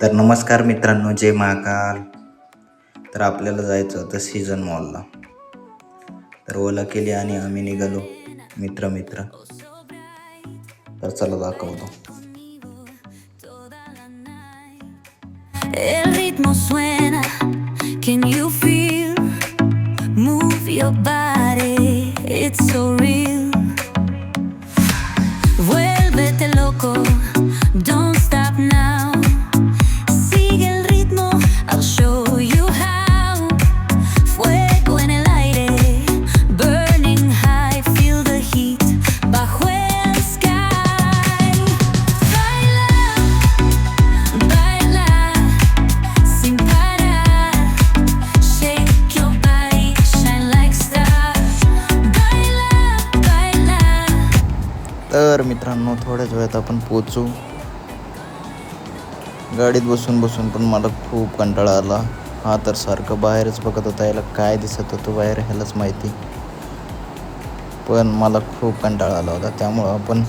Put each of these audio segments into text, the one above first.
तर नमस्कार मित्रांनो, जय महाकाल. तर आपल्याला जायचं होतं सीझन मॉलला. तर ओला केली आणि आम्ही निघालो मित्र. तर चला दाखवतो. El ritmo suena, can you feel? Move your body, it's so real. Vuélvete loco, don't stop now. Sigue el ritmo, I'll show you how. Fuego en el aire, burning high, feel the heat bajo el sky. Baila, sin parar. Shake your body, shine like stars. Baila. तर मित्रांनो, थोड्याच वेळात आपण पोचू. गाडीत बसून पण मला खूप कंटाळा आला. हा तर सारखं बाहेरच बघत होता, याला काय दिसत होतं बाहेर ह्यालाच माहिती. पण मला खूप कंटाळा आला होता, त्यामुळं आपण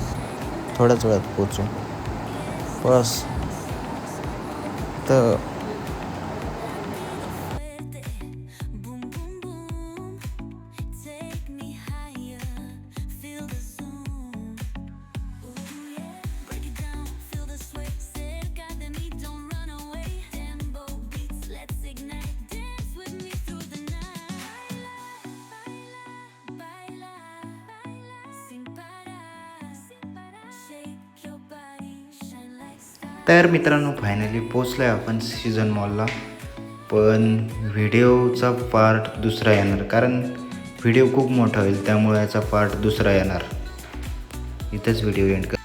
थोड्याच वेळात पोचू बस. तर Boom, boom, boom. Take me higher. Feel the zoom. Ooh, yeah. Break it down. Feel the sway. Cerca de mí, don't run away. Tempo beats, let's ignite. Dance with me through the night. Baila. Sin parar. Shake your body. Shine like stars. तर मित्रांनो, finally पोचलो आहे आपण season मॉलला. पण व्हिडिओचा part दुसरा येणार, कारण video खूप मोठा होईल, त्यामुळे याचा पार्ट दुसरा येणार. इथंच व्हिडिओ एंड कर.